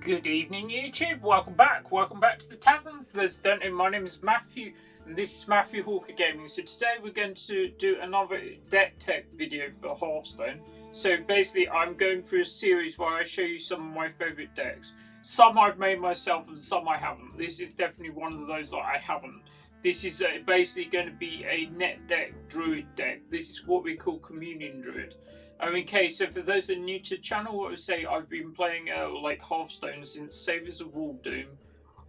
Good evening, YouTube. Welcome back to the tavern. For those who don't know, my name is Matthew, and this is Matthew Hawker Gaming. So today we're going to do another deck tech video for Hearthstone. So basically, I'm going through a series where I show you some of my favourite decks. Some I've made myself, and some I haven't. This is definitely one of those that I haven't. This is basically going to be a net deck Druid deck. This is what we call Communion Druid. Okay, so for those that are new to the channel, I would say I've been playing like Hearthstone since Saviors of Doom.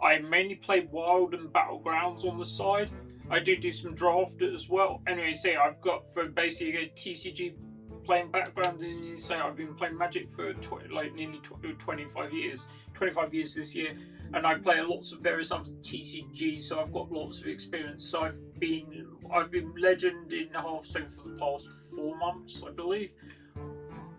I mainly play Wild and Battlegrounds on the side. I do some draft as well. Anyway, say I've got for basically a TCG playing background, and you say I've been playing Magic for nearly 25 years. 25 years this year, and I play lots of various other TCGs, so I've got lots of experience. So I've been legend in Hearthstone for the past 4 months, I believe.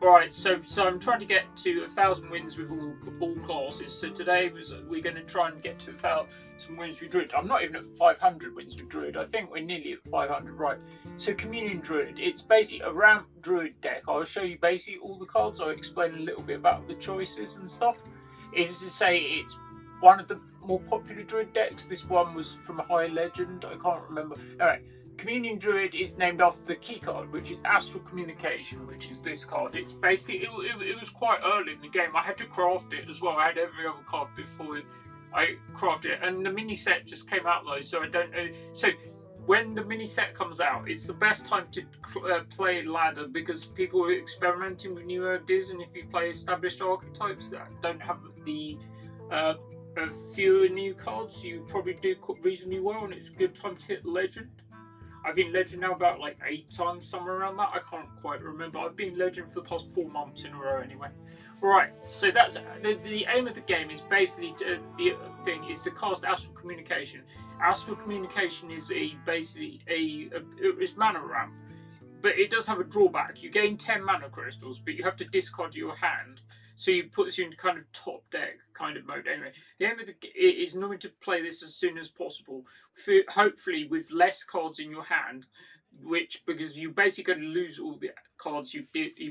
Right, so I'm trying to get to 1,000 wins with all classes. So today we're going to try and get to 1,000 wins with Druid. I'm not even at 500 wins with Druid. I think we're nearly at 500. Right. So Communion Druid, it's basically a ramp Druid deck. I'll show you basically all the cards. I'll explain a little bit about the choices and stuff. Is to say it's one of the more popular Druid decks. This one was from High Legend. I can't remember. Alright. Communion Druid is named after the key card, which is Astral Communication, which is this card. It's basically, it was quite early in the game. I had to craft it as well. I had every other card before I crafted it. And the mini set just came out though, so I don't know. So when the mini set comes out, it's the best time to play ladder, because people are experimenting with new ideas, and if you play established archetypes that don't have the fewer new cards, you probably do reasonably well, and it's a good time to hit Legend. I've been Legend now about like 8 times, somewhere around that. I can't quite remember. I've been Legend for the past 4 months in a row anyway. Right, so that's the aim of the game is basically the thing is to cast Astral Communication. Astral Communication is basically it's mana ramp, but it does have a drawback. You gain 10 mana crystals, but you have to discard your hand. So it puts you into kind of top deck kind of mode. Anyway, the aim of is normally to play this as soon as possible, hopefully with less cards in your hand, because you basically going to lose all the cards you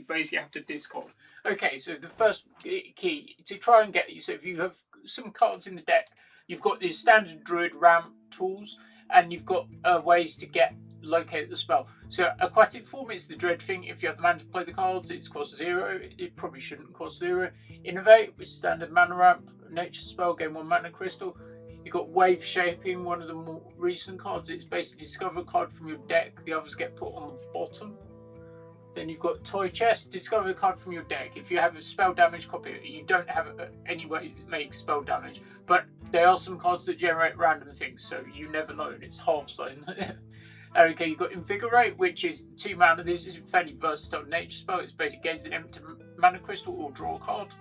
basically have to discard. Okay, so the first key to try and get, so if you have some cards in the deck, you've got the standard Druid ramp tools, and you've got ways to locate the spell. So aquatic form is the dread thing. If you have the mana to play the cards, it's cost 0. It probably shouldn't cost 0. Innovate, which is standard mana ramp. Nature spell, gain 1 mana crystal. You've got wave shaping, one of the more recent cards. It's basically discover a card from your deck. The others get put on the bottom. Then you've got toy chest, discover a card from your deck. If you have a spell damage copy, you don't have any way to make spell damage, but there are some cards that generate random things, so you never know, and it's Hearthstone. Okay, you've got Invigorate, which is 2 mana. This is a fairly versatile nature spell. It's basically gains an empty mana crystal or draw a card.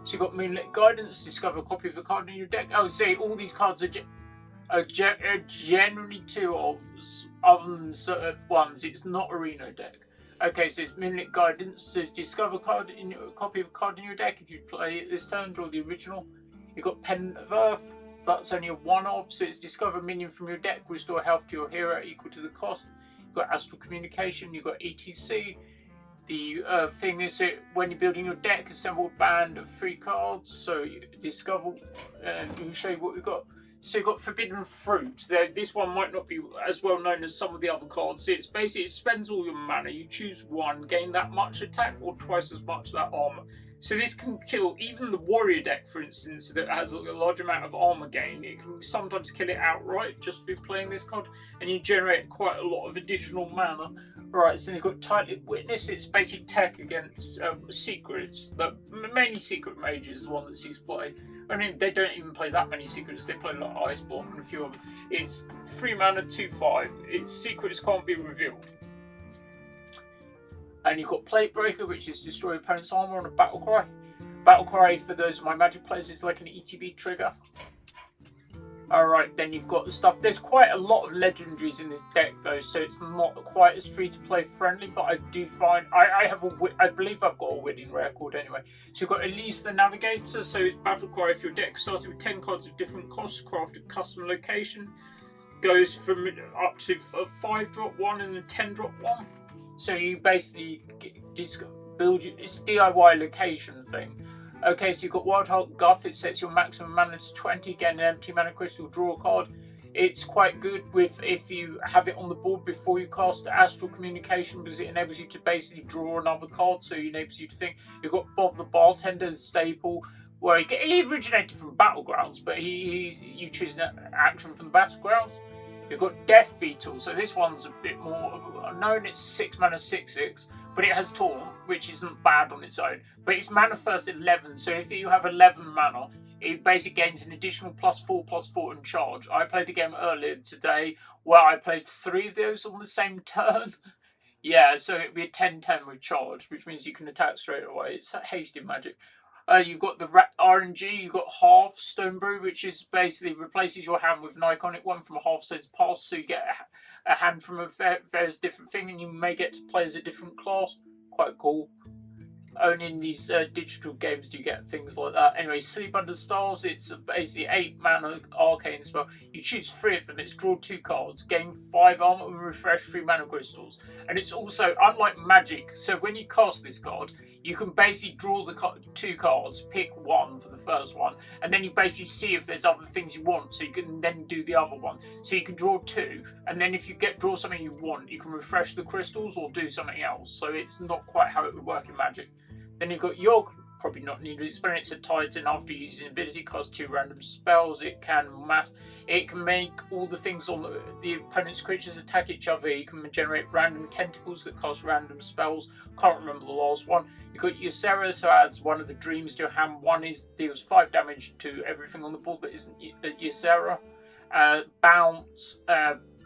So you've got Moonlit Guidance, discover a copy of a card in your deck. Oh, see, all these cards are generally 2-ofs, other than certain ones. It's not a Reno deck. Okay, so it's Moonlit Guidance. So discover a copy of a card in your deck. If you play it this turn, draw the original. You've got Pen of Earth. That's only a 1-off, so it's discover a minion from your deck, restore health to your hero equal to the cost. You've got Astral Communication, you've got ETC. The thing is that when you're building your deck, assemble a band of 3 cards. So you discover, and we'll show you what we've got. So you've got Forbidden Fruit. This one might not be as well known as some of the other cards. It's basically, it spends all your mana. You choose one, gain that much attack or twice as much that armor. So this can kill even the warrior deck, for instance, that has a large amount of armor gain. It can sometimes kill it outright just through playing this card, and you generate quite a lot of additional mana. Right, so you've got Tight-Lipped Witness. It's basic tech against secrets. Mainly Secret Mage is the one that sees play. I mean, they don't even play that many secrets. They play like Ice Block and a few of them. It's 3 mana, 2/5. Its secrets can't be revealed. And you've got Plate Breaker, which is destroy opponent's armor on a battle cry. Battle cry, for those of my Magic players, is like an ETB trigger. Alright, then you've got the stuff. There's quite a lot of legendaries in this deck though, so it's not quite as free to play friendly, but I do find I believe I've got a winning record anyway. So you've got Elise the Navigator, so it's battle cry if your deck started with 10 cards of different costs, crafted custom location. Goes from up to a 5-drop one and a 10-drop one. So you basically build it's a DIY location thing. Okay, so you've got Wild Heart Guff. It sets your maximum mana to 20. Gain an empty mana crystal, draw a card. It's quite good with if you have it on the board before you cast Astral Communication, because it enables you to basically draw another card, so it enables you to think. You've got Bob the Bartender, the staple, where he originated from Battlegrounds, but you choose an action from the Battlegrounds. You've got Death Beetle, so this one's a bit more known. It's 6 mana 6/6, but it has Taunt, which isn't bad on its own. But it's mana first 11, so if you have 11 mana, it basically gains an additional +4/+4 in charge. I played a game earlier today where I played 3 of those on the same turn. Yeah, so it'd be a 10/10 with charge, which means you can attack straight away. It's hasty magic. You've got the RNG, you've got Hearthstone Brew, which is basically replaces your hand with an iconic one from a Hearthstone's past, so you get a hand from a various different thing, and you may get to play as a different class. Quite cool. Only in these digital games do you get things like that. Anyway, Sleep Under the Stars, it's basically 8 mana arcane spell. You choose 3 of them, it's draw 2 cards, gain 5 armor and refresh 3 mana crystals. And it's also, unlike Magic, so when you cast this card, you can basically draw the 2 cards, pick 1 for the first one, and then you basically see if there's other things you want, so you can then do the other one. So you can draw 2, and then if you draw something you want, you can refresh the crystals or do something else. So it's not quite how it would work in Magic. Then you've got Yogg, probably not needed to explain. It's a Titan. After using ability, costs 2 random spells. It can make all the things on the opponent's creatures attack each other. You can generate random tentacles that cost random spells. Can't remember the last one. You've got Ysera, so adds one of the dreams to your hand. One deals 5 damage to everything on the board that isn't Ysera. Bounce,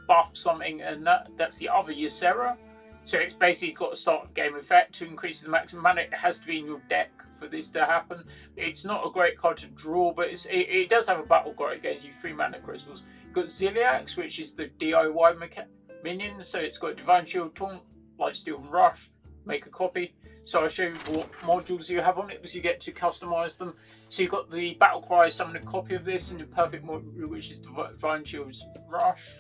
buff something, and that's the other Ysera. So it's basically got a start of game effect to increase the maximum mana. It has to be in your deck for this to happen. It's not a great card to draw, but it does have a battle cry. It gains you 3 mana crystals. You've got Ziliax, which is the DIY minion. So it's got Divine Shield, Taunt, Lifesteal, and Rush. Make a copy. So I'll show you what modules you have on it, because you get to customize them. So you've got the battle cry, summon a copy of this, and the perfect module, which is Divine Shield's Rush.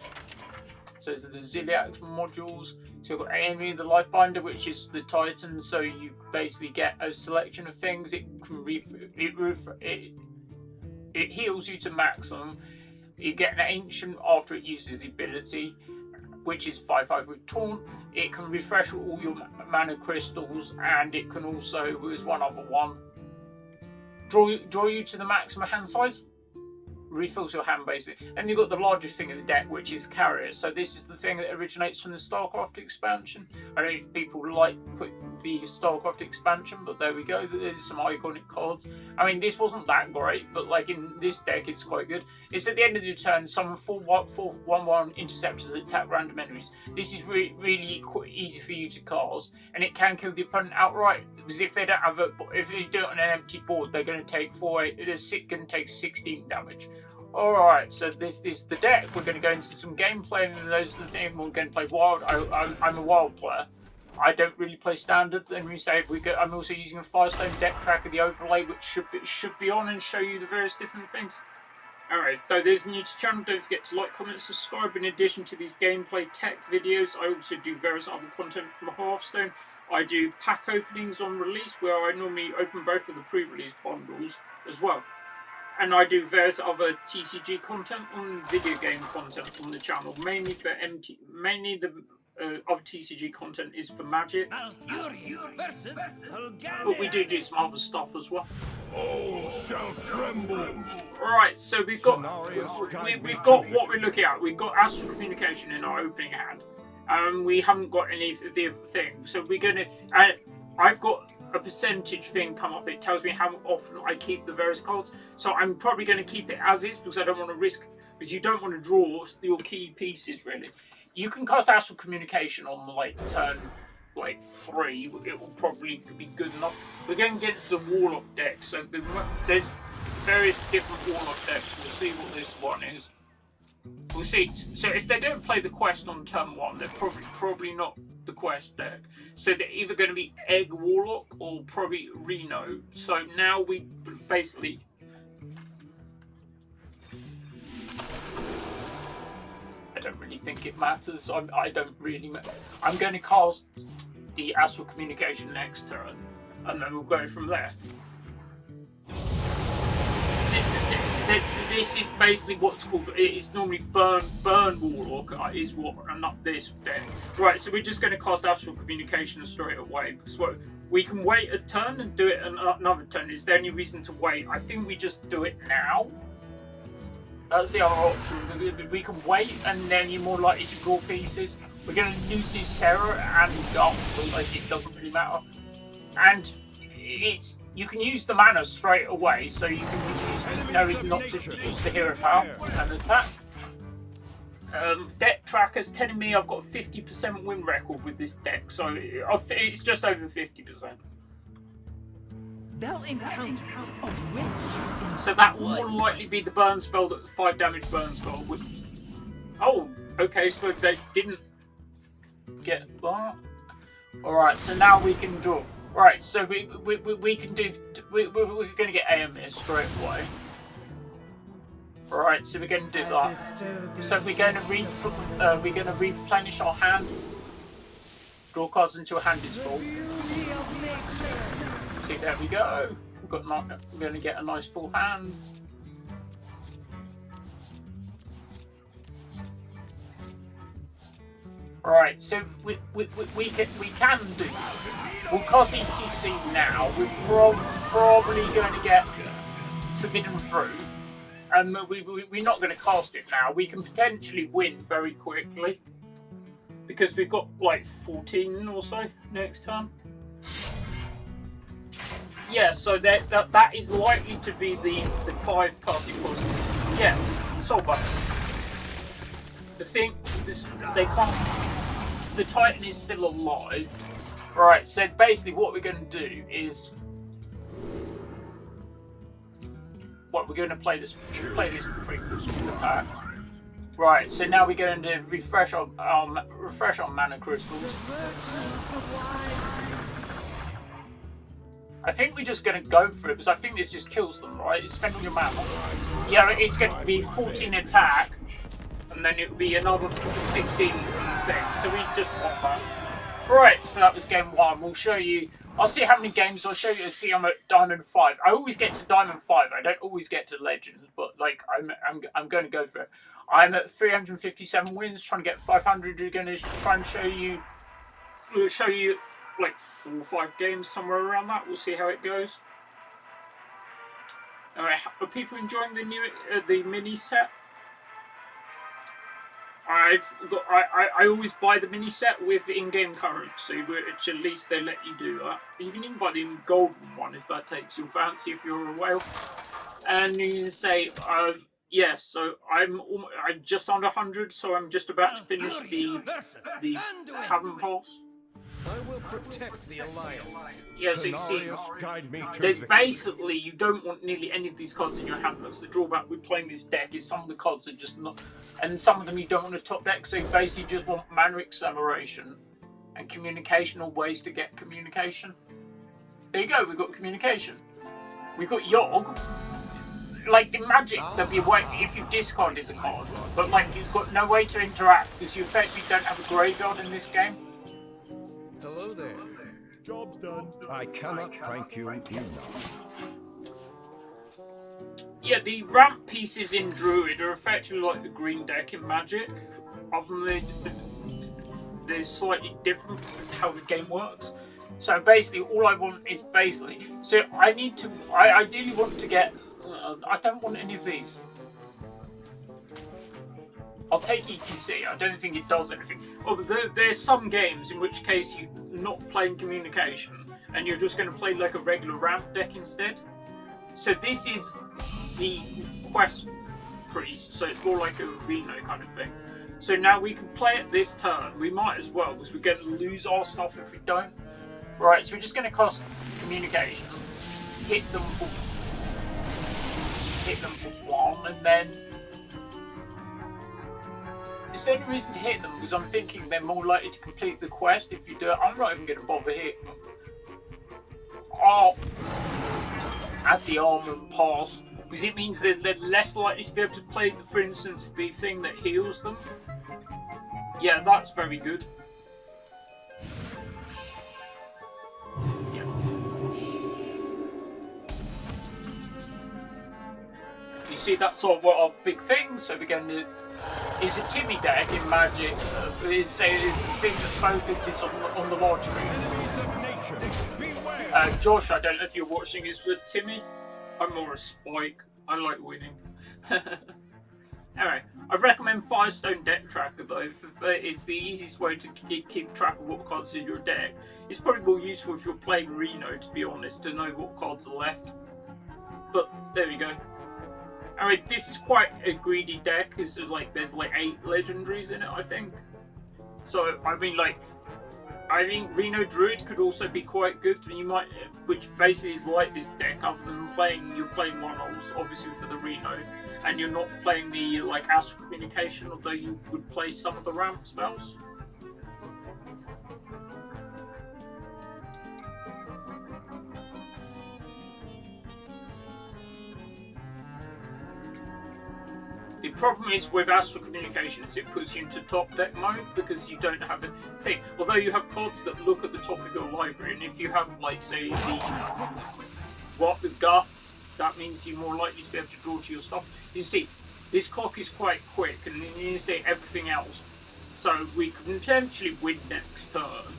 So those are the Ziliax modules. So you've got Amy, the Lifebinder, which is the Titan. So you basically get a selection of things. It can it heals you to maximum. You get an Ancient after it uses the ability, which is 5/5 with Taunt. It can refresh all your mana crystals, and it can also, there's one other one, draw you to the maximum hand size. Refills your hand basically. And you've got the largest thing in the deck, which is Carrier. So this is the thing that originates from the StarCraft expansion. I don't know if people like the StarCraft expansion, but there we go. There's some iconic cards. I mean, this wasn't that great, but like in this deck, it's quite good. It's at the end of the turn, summon 4/1/1 interceptors that attack random enemies. This is really quite easy for you to cast, and it can kill the opponent outright. Because if they don't have if they do it on an empty board, they're going to take 4/8. They're going to take 16 damage. Alright, so this is the deck. We're going to go into some gameplay, and those are the things. We're going to play Wild. I'm a Wild player. I don't really play Standard. Then we say I'm also using a Firestone deck tracker, the overlay, which should be on and show you the various different things. Alright, though there's new to the channel, don't forget to like, comment, subscribe. In addition to these gameplay tech videos, I also do various other content from Hearthstone. I do pack openings on release, where I normally open both of the pre-release bundles as well. And I do various other TCG content and video game content on the channel, mainly for mainly the other TCG content is for Magic, but we do some other stuff as well. All shall tremble. Right, so we've got what we're looking at. We've got Astral Communication in our opening hand. We haven't got any of the things, so we're gonna. I've got a percentage thing come up. It tells me how often I keep the various cards. So I'm probably going to keep it as is, because I don't want to risk, because you don't want to draw your key pieces really. You can cast Astral Communication on turn 3. It will probably be good enough. We're going against the Warlock deck, so there's various different Warlock decks. We'll see what this one is. We'll see. So if they don't play the quest on turn 1, they're probably not the quest deck. So they're either going to be Egg Warlock or probably Reno. So now we basically. I don't really think it matters. I don't really. I'm going to cast the Astral Communication next turn, and then we'll go from there. this is basically what's called. It's normally burn warlock is what, and not this deck. Right, so we're just going to cast astral communication straight away because we can wait a turn and do it another turn. Is there any reason to wait? I think we just do it now. That's the other option. We can wait, and then you're more likely to draw pieces. We're going to lose his Sarah and like it doesn't really matter. And you can use the mana straight away, so you can use no reason not to use the hero power and attack. Deck tracker's telling me I've got a 50% win record with this deck, so it's just over 50%. They'll encounter a witch. So that will more likely be the burn spell, that 5 damage burn spell would. Oh, okay, so they didn't get that. Alright, so now we can draw. Right, so we can do. We're going to get AMS straight away. Alright, so we're going to do that. So we're going to replenish our hand. Draw cards into a hand is full. See, there we go. We're going to get a nice full hand. Alright, so we can do. We'll cast ETC now. We're probably going to get Forbidden Fruit. And we're not going to cast it now. We can potentially win very quickly. Because we've got like 14 or so next turn. Yeah, so that is likely to be the 5 casting possibilities. Yeah, Soul Button. The thing is, they can't. The Titan is still alive. Right, so basically what we're going to do is. What we're going to play this attack. Right, so now we're going to refresh our mana crystals. I think we're just going to go for it because I think this just kills them, right? It's spending your mana. Yeah, it's going to be 14 attack, and then it will be another 16 thing. So we just want that. Right, so that was game 1. We'll show you. I'll see how many games I'll show you. See, I'm at Diamond 5. I always get to Diamond 5. I don't always get to Legend, but like I'm going to go for it. I'm at 357 wins, trying to get 500. We're going to try and show you. We'll show you like 4 or 5 games somewhere around that. We'll see how it goes. Alright, are people enjoying the new the mini set? I always buy the mini set with in-game currency, which at least they let you do that. You can even buy the golden one if that takes your fancy, if you're a whale. And you can say, yes, so I'm just under 100, so I'm just about to finish the Tavern Pass. I will protect the Alliance. Yeah, so you see, there's basically, you don't want nearly any of these cards in your hand. That's the drawback with playing this deck, is some of the cards are just not, and some of them you don't want to top deck, so you basically just want mana acceleration and communication, or ways to get communication. There you go, we've got communication. We've got Yogg. Like in Magic, there'll be a way if you discarded the card, but like you've got no way to interact because you effectively don't have a graveyard in this game. Hello there. Job's done. I cannot thank you enough. Yeah, the ramp pieces in Druid are effectively like the green deck in Magic. Other than they're slightly different because of how the game works. So basically, all I want is basically. So I need to. I ideally want to get. I don't want any of these. I'll take ETC. I don't think it does anything. Oh, but there's some games in which case you're not playing communication and you're just going to play like a regular ramp deck instead. So this is the quest priest, so it's more like a Reno kind of thing. So now we can play it this turn. We might as well because we're going to lose our stuff if we don't. Right, so we're just going to cast communication, hit them for 1, and then. Is there any reason to hit them? Because I'm thinking they're more likely to complete the quest if you do it. I'm not even going to bother hitting them. Oh, add the armor and pass. Because it means that they're less likely to be able to play, for instance, the thing that heals them. Yeah, that's very good. Yeah. You see that's all what our big thing. So we're going to is a Timmy deck in Magic. Is a thing that focuses on the large creatures. Josh, I don't know if you're watching, is with Timmy. I'm more a Spike. I like winning. Anyway, I recommend Hearthstone Deck Tracker though. It's the easiest way to keep track of what cards are in your deck. It's probably more useful if you're playing Reno, to be honest, to know what cards are left. But there we go. Anyway, this is quite a greedy deck. It's like there's like 8 legendaries in it, I think. So I mean, Reno Druid could also be quite good. You might, which basically is like this deck, other than you're playing one-offs, obviously for the Reno, and you're not playing the like Astral Communication, although you would play some of the ramp spells. The problem is with Astral Communication is it puts you into top deck mode because you don't have a thing. Although you have cards that look at the top of your library, and if you have, like, say, the Guff, that means you're more likely to be able to draw to your stuff. You see, this clock is quite quick, and then you say everything else. So we could potentially win next turn.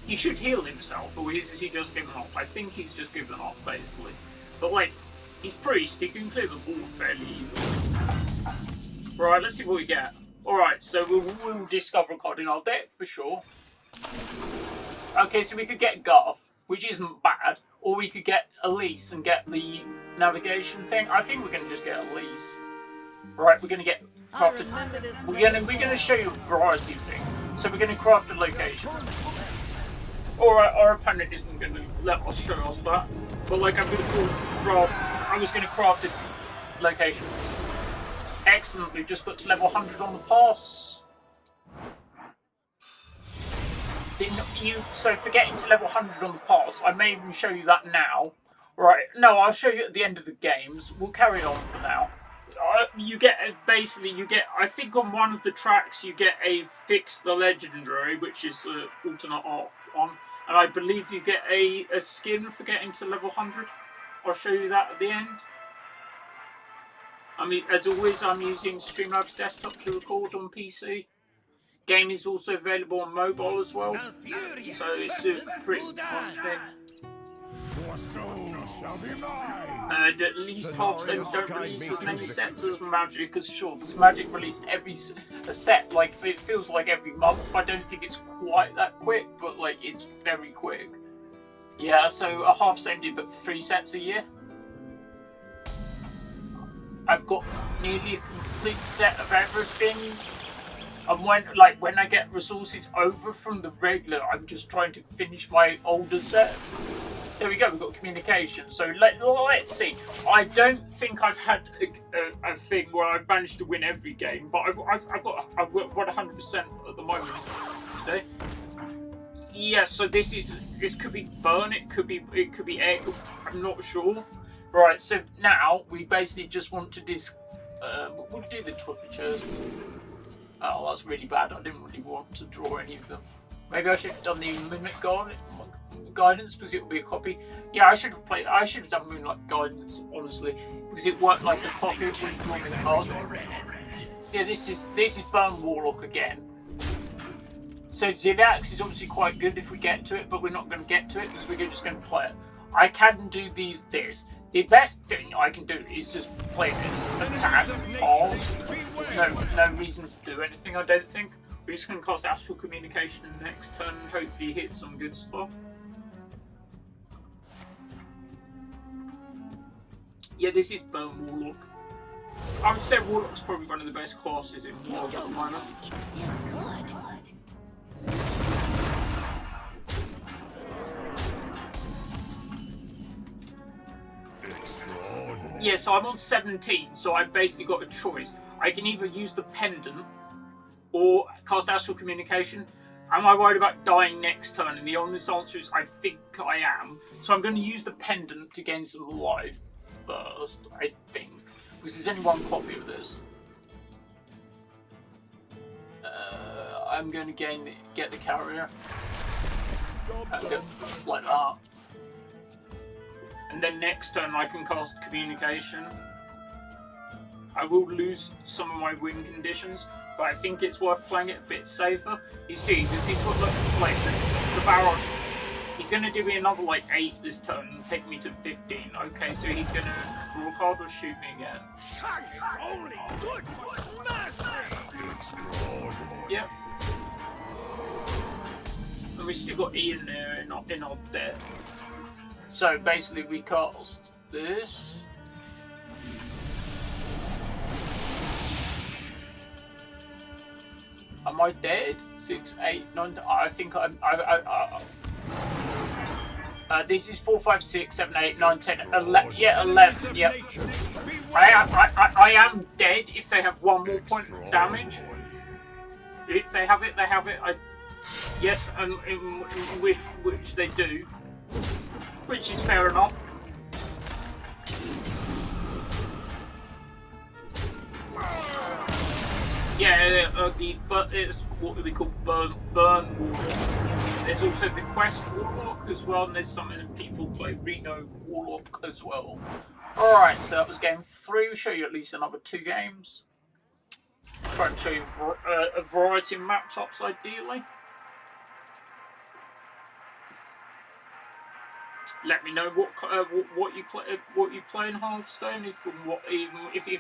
He should heal himself, or is he just given up? I think he's just given up, basically. But, like, he's priest, he can clear the board fairly easily. Right, let's see what we get. Alright, so we'll discover a card in our deck for sure. Okay, so we could get Garth, which isn't bad, or we could get Elise and get the navigation thing. I think we're going to just get Elise. Right, we're going to get crafted. We're going to show you a variety of things. So we're going to craft a location. Alright, our opponent isn't going to let us show us that. But like I'm going to craft, I was going to craft a location. Excellent, we've just got to level 100 on the pass. So for getting to level 100 on the pass, I may even show you that now. Right, no, I'll show you at the end of the games. We'll carry on for now. You get, I think on one of the tracks you get a Fix the Legendary, which is alternate art on. And I believe you get a skin for getting to level 100. I'll show you that at the end. I mean, as always, I'm using Streamlabs Desktop to record on PC. Game is also available on mobile as well. So it's a pretty fun thing. At least Hearthstone don't release as many sets as Magic, as sure, because Magic released a set, like, it feels like every month. I don't think it's quite that quick, but like it's very quick. Yeah, so a Hearthstone did but 3 sets a year. I've got nearly a complete set of everything. And when I get resources over from the regular, I'm just trying to finish my older sets. There we go, we've got communication. So let's see. I don't think I've had a thing where I've managed to win every game, but I've got 100% at the moment today. Yeah, so this could be burn, it could be egg, I'm not sure. Right, so now we basically just want to we'll do the Twitchers. Oh, that's really bad. I didn't really want to draw any of them. Maybe I should have done the Moonlight Guidance because it would be a copy. Yeah, I should have done Moonlight Guidance, honestly, because it worked like a copy of Moonlight card. Yeah, this is Burn Warlock again. So Zilax is obviously quite good if we get to it, but we're not going to get to it because we're just going to play it. I can do this. The best thing I can do is just play this, attack, pause. There's no reason to do anything, I don't think. We're just going to cast Astral Communication in the next turn and hopefully hit some good stuff. Yeah, this is Burn Warlock. I would say Warlock's probably one of the best classes in Wild at the moment. It's still good. Yeah, so I'm on 17, so I've basically got a choice. I can either use the pendant or cast Astral Communication. Am I worried about dying next turn? And the honest answer is I think I am. So I'm going to use the pendant to gain some life first, I think. Because there's only one copy of this. I'm going to get the carrier. Like that. And then next turn I can cast Communication. I will lose some of my win conditions, but I think it's worth playing it a bit safer. You see, this is what like the barrage. He's going to do me another like 8 this turn and take me to 15. Okay, so he's going to draw a card or shoot me again. Yep. And we still got Ian there in our debt. So basically we cast this. Am I dead? 6, 8, 9. I think this is 4, 5, 6, 7, 8, 9, 10, 11. Yeah, 11. Yep. I am dead if they have 1 more point of damage. If they have it, they have it. Yes, and which they do, which is fair enough. Yeah, but it's what we call burn warlock. There's also the quest warlock as well, and there's something that people play Reno warlock as well. Alright, so that was game 3. We'll show you at least another 2 games. Try and show you a variety of matchups ideally. Let me know what you play in Hearthstone. If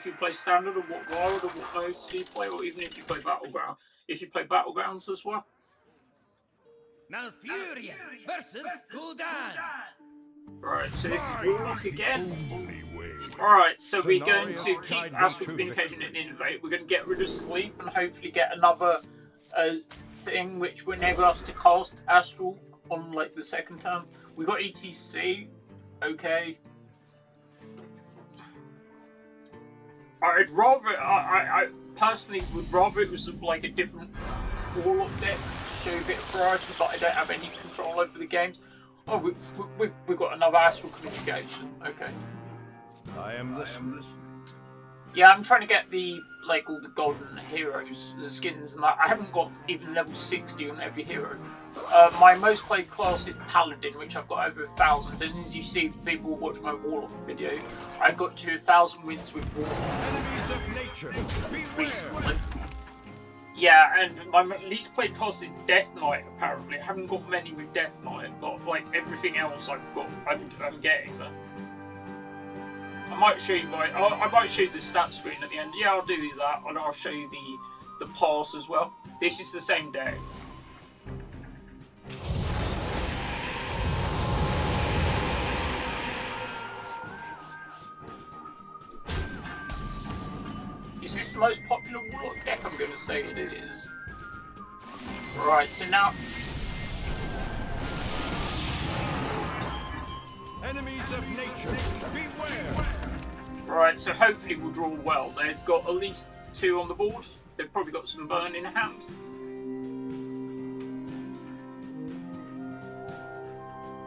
you play standard or what wild or what modes do you play, or even if you play battleground. If you play battlegrounds as well. Malfuria versus Gul'dan. Right, so this is Warlock again. Alright, so we're going to keep Astral Communication and Innovate. We're going to get rid of Sleep and hopefully get another thing which will enable us to cast Astral on like the second turn. We got ETC, okay. I'd rather, I personally would rather it was like a different Warlock deck to show a bit of variety, but I don't have any control over the games. Oh, we've got another Astral Communication, okay. I am listening. Yeah, I'm trying to get the, like, all the golden heroes, the skins and that. I haven't got even level 60 on every hero. My most played class is Paladin, which I've got over 1,000. And as you see, people who watch my Warlock video, I got to 1,000 wins with Warlock. Enemies of nature, Recently. Yeah, and my least played class is Death Knight, apparently. I haven't got many with Death Knight, but, like, everything else I've got, I'm getting them. I might show you I might show you the stat screen at the end. Yeah, I'll do that, and I'll show you the pass as well. This is the same day. Is this the most popular Warlock deck? I'm going to say it is. Right, so now. enemies of nature, beware! Right, so hopefully we'll draw well. They've got at least 2 on the board. They've probably got some burn in hand.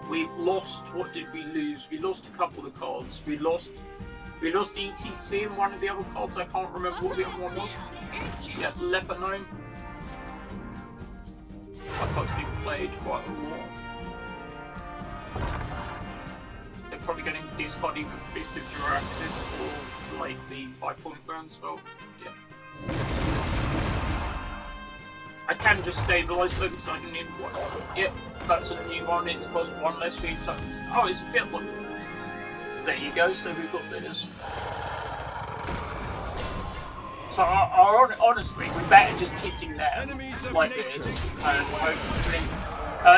We've lost, what did we lose? We lost a couple of cards. We lost ETC and one of the other cards. I can't remember what the other one was. Yeah, Lebanon. That card's been played quite a lot. They're probably going to discard either Fist of Juraxis or like the 5-point ground spell. Yeah. I can just stabilise them because I can need one. Yep, that's a new one. It costs 1 less for each time. Oh, it's a bit like. There you go, so we've got this. So honestly, we're better just hitting them like this, and hopefully,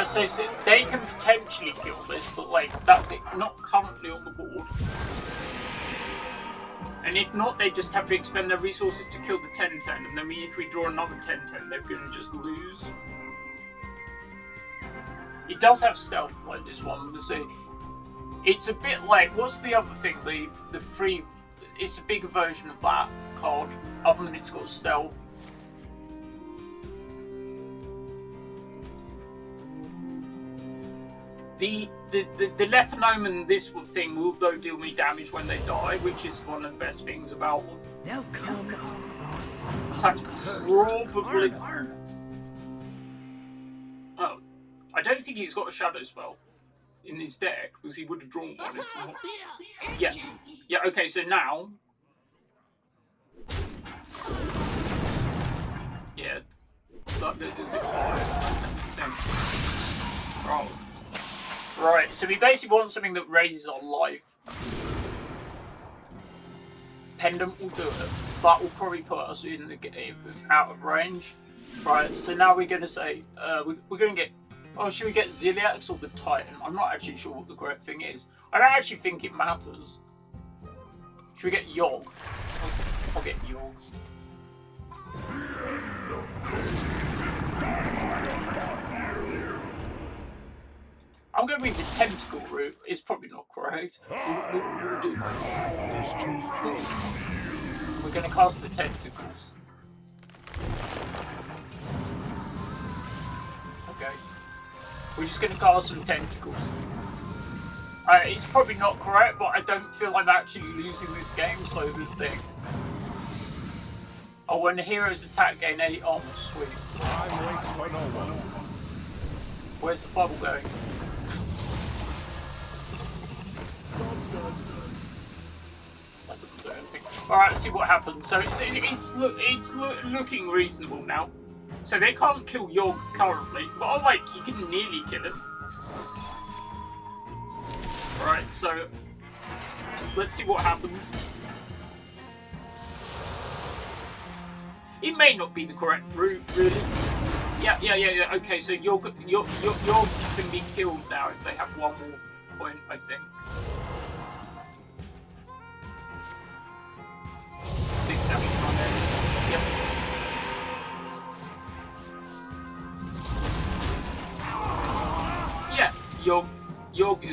so they can potentially kill this, but like that bit not currently on the board. And if not, they just have to expend their resources to kill the 10-10, and then if we draw another 10-10, they're going to just lose. It does have stealth like this one, so it's a bit like, what's the other thing? The free, it's a bigger version of that card, other than it's got stealth. The Lepanome and this thing will though deal me damage when they die, which is one of the best things about them. They'll come across. So that's probably. Oh, I don't think he's got a shadow spell. in his deck because he would have drawn one. If not. Yeah, yeah. Okay, so now, yeah, that is it. Right. So we basically want something that raises our life. Pendant will do it, but will probably put us in the game out of range. Right. So now we're going to say we're going to get. Oh, should we get Ziliax or the Titan? I'm not actually sure what the great thing is. I don't actually think it matters. Should we get Yogg? I'll get Yogg. I'm going with the tentacle route. It's probably not correct. We'll do we're going to cast the tentacles. Okay. We're just going to cast some tentacles. It's probably not correct, but I don't feel I'm actually losing this game, so good thing. Oh, when the heroes attack, gain 8 armor. Sweet. Time waits for no one. Where's the bubble going? Alright, let's see what happens. So it's looking reasonable now. So they can't kill Yogg currently, but you can nearly kill him. Right, so let's see what happens. It may not be the correct route, really. Yeah. Okay, so Yogg can be killed now if they have one more point, I think. Yep. Yeah, Yogg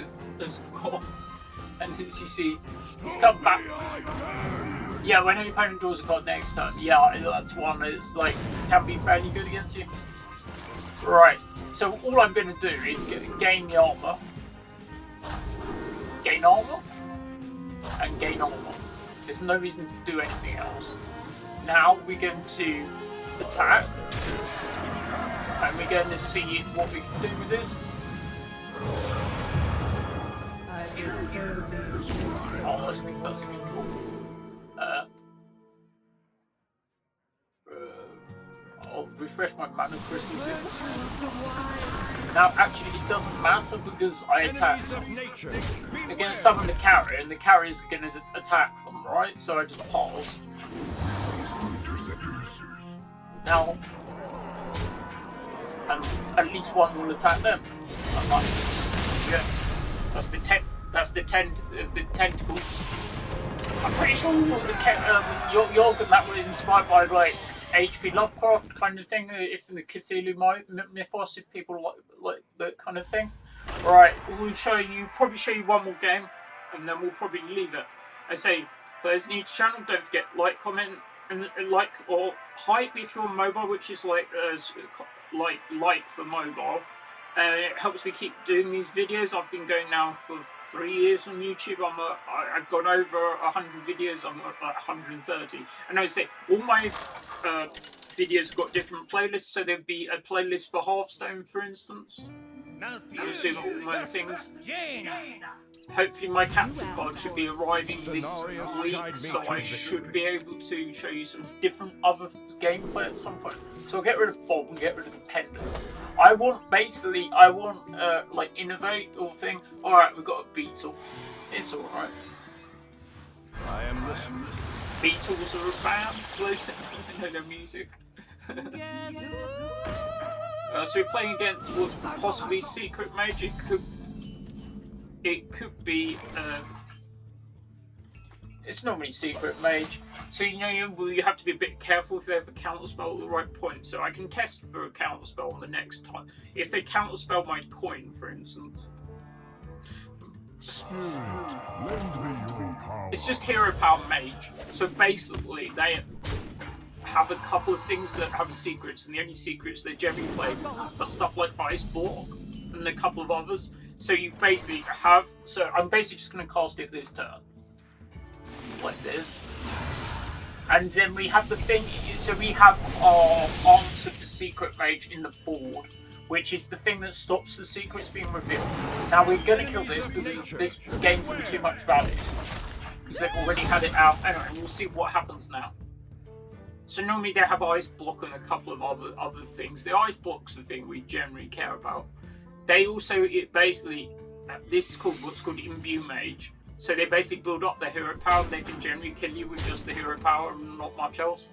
is gone, and as you see, he's come back. Yeah, when your opponent draws a card next turn, yeah, that's one that's can be fairly good against you. Right, so all I'm going to do is gain the armor, and gain armor. There's no reason to do anything else. Now we're going to attack, and we're going to see what we can do with this. Oh, that's a good draw. I'll refresh my mana crystals here. Now, actually, it doesn't matter because I attack. They're going to summon the carrier, and the carrier's going to attack them, right? So I just pause. Now, and at least one will attack them. Yeah, that's the tentacles. I'm pretty sure the Yogg and that was inspired by H.P. Lovecraft kind of thing, if in the Cthulhu mythos, if people like that kind of thing. Right, we'll probably show you one more game, and then we'll probably leave it. I say, for those new to the channel, don't forget like, comment, and like or hype if you're on mobile, which is like for mobile. It helps me keep doing these videos. I've been going now for 3 years on YouTube. I've got over 100 videos. I'm at 130. And I say all my videos got different playlists. So there'd be a playlist for Hearthstone, for instance. You'll see all my things. Hopefully my capture card should be arriving this week, so I should be able to show you some different other gameplay at some point. So I'll get rid of Bob and get rid of the pendant. I want innovate or thing. Alright, we've got a beetle. It's alright. I am listening. Beatles are a band. I know their music. So we're playing against what's possibly Secret Mage. It could be. It's normally Secret Mage, so you have to be a bit careful if they have a counterspell at the right point. So I can test for a counterspell on the next time. If they counterspell my coin, for instance. Spirit, lend me your power. It's just Hero Power Mage. So basically, they have a couple of things that have secrets, and the only secrets they generally play are stuff like Iceborne and a couple of others. So you basically have. So I'm basically just going to cast it this turn. Like this. And then we have the thing. So we have our answer to Secret Mage in the board. which is the thing that stops the secrets being revealed. Now we're going to kill this because this gains them too much value. Because they've already had it out. Anyway, we'll see what happens now. So normally they have ice block and a couple of other things. The ice block's the thing we generally care about. They also, this is called what's called Imbue Mage. So they basically build up their hero power. They can generally kill you with just the hero power and not much else.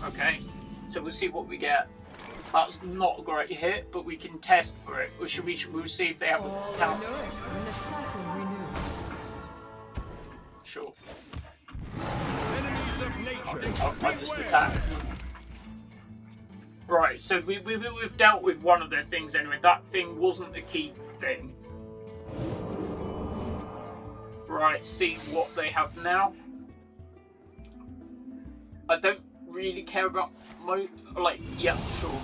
Okay, so we'll see what we get. That's not a great hit, but we can test for it. Or we'll see if they have a count. Sure. Enemies of nature. I'll just attack. Right, so we've dealt with one of their things anyway. That thing wasn't the key thing. Right, see what they have now. I don't really care about yeah, sure.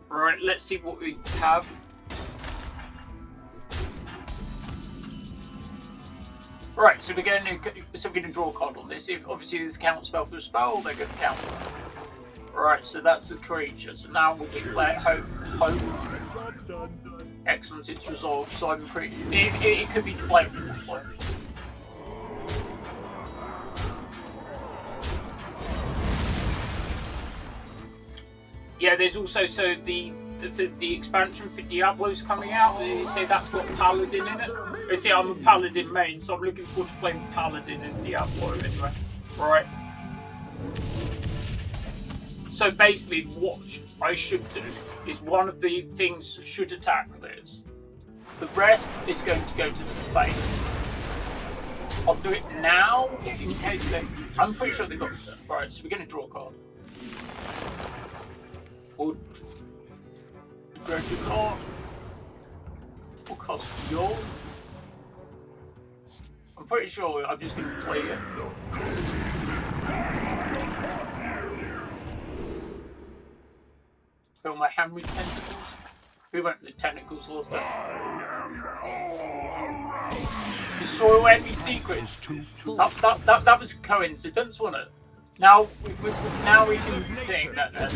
Right, let's see what we have. Right, so we're going to draw a card on this. If obviously this counts spell for a spell, they're going to count. Right, so that's the creature. So now we'll just play hope. Excellent, it's resolved. So I'm pretty. It could be playable. Yeah, there's also the expansion for Diablo's coming out. They say that's got Paladin in it. They say I'm a Paladin main, so I'm looking forward to playing Paladin in Diablo anyway. Right. So basically, what I should do is one of the things should attack this. The rest is going to go to the face. I'll do it now in case they. I'm pretty sure they got. Right, so we're going to draw a card. Or draw a card. Or cost your. I'm pretty sure I'm just going to play it. Fill my hand with tentacles. We went with the tentacles last time. Destroy any secrets. That was coincidence, wasn't it? Now we can think that.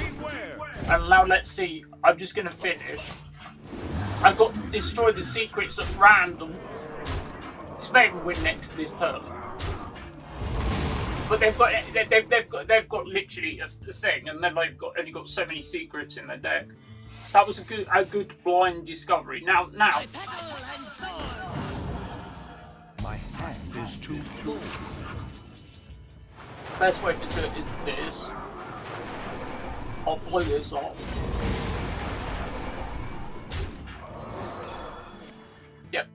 And now let's see. I'm just going to finish. I've got to destroy the secrets at random. This may even win next to this turn. But they've got literally a thing, and then they've only got so many secrets in their deck. That was a good blind discovery. Now. My hand is too full. Best way to do it is this. I'll blow this off. Yep.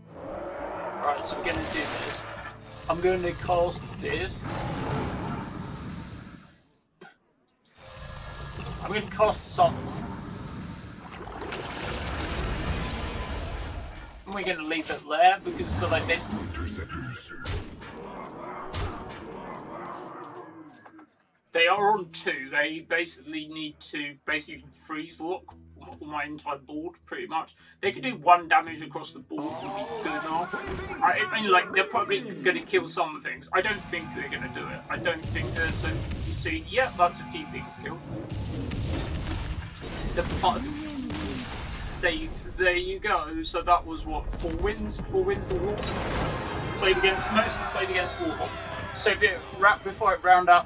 Right, so we're going to do this. I'm going to cast this. I'm going to cast something. And we're going to leave it there because they're like this. They are on 2. They basically need to freeze lock my entire board pretty much. They could do 1 damage across the board would be good enough. I mean, like, they're probably going to kill some things. I don't think they're going to do it. I don't think there's a. You see, yeah, that's a few things killed. There you go. So that was what, 4 wins? 4 wins of war. Played against Warhawk. So before I round out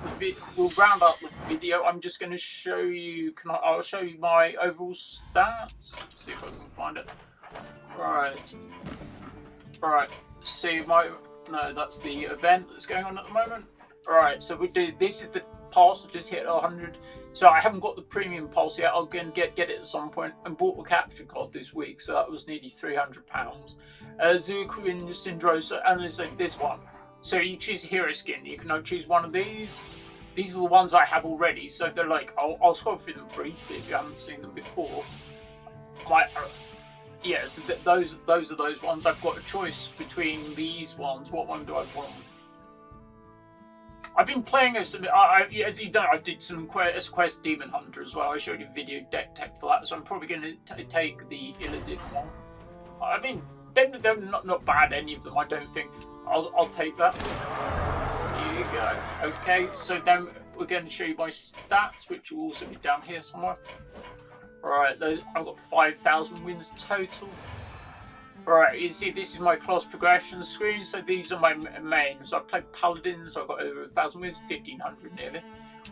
we'll round out the video. I'm just going to show you. I'll show you my overall stats. See if I can find it. Right. See no, that's the event that's going on at the moment. Right. So we do. This is the pulse. I just hit 100. So I haven't got the premium pulse yet. I'll get it at some point. And bought the capture card this week, so that was nearly £300. Zuquin Syndrosa, and there's like this one. So you choose a hero skin. You can now choose one of these. These are the ones I have already. So they're like, I'll scroll through them briefly if you haven't seen them before. So those are those ones. I've got a choice between these ones. What one do I want? I've been playing as you know, I did some quest Demon Hunter as well. I showed you a video deck tech for that, so I'm probably going to take the Illidan one. I mean, they're not bad, any of them. I don't think. I'll take that. Here you go. Okay, so then we're going to show you my stats, which will also be down here somewhere. Right, those I've got 5,000 wins total. Right, you see, this is my class progression screen. So these are my mains. So I played Paladins. I've got over 1,000 wins, 1,500 nearly.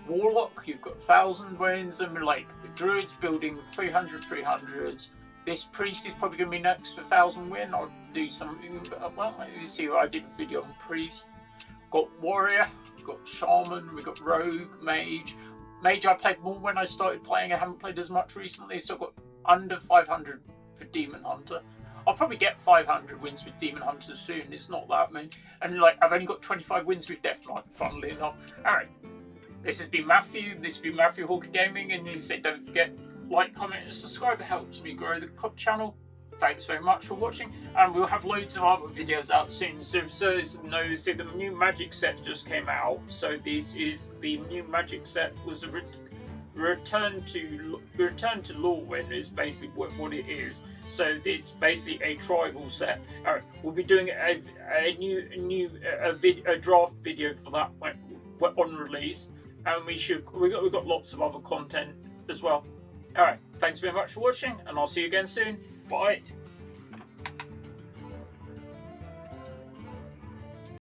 Warlock, you've got 1,000 wins, and like Druids building 300, 300s. This Priest is probably going to be next for 1,000 win. I'll do something. Well, you see, I did a video on Priest. Got Warrior, got Shaman, we got Rogue, Mage. Mage I played more when I started playing. I haven't played as much recently, so I've got under 500 for Demon Hunter. I'll probably get 500 wins with Demon Hunter soon. It's not that many. And like, I've only got 25 wins with Death Knight, funnily enough. Alright, this has been Matthew. This has been Matthew Hawker Gaming. And you say, don't forget, like, comment, and subscribe. It helps me grow the channel. Thanks very much for watching, and we'll have loads of other videos out soon. So the new magic set just came out. So this is the new magic set, was a return to Lorwyn is basically what it is. So it's basically a tribal set. All right, we'll be doing a draft video for that when on release, and we've got lots of other content as well. All right, thanks very much for watching, and I'll see you again soon. Bye.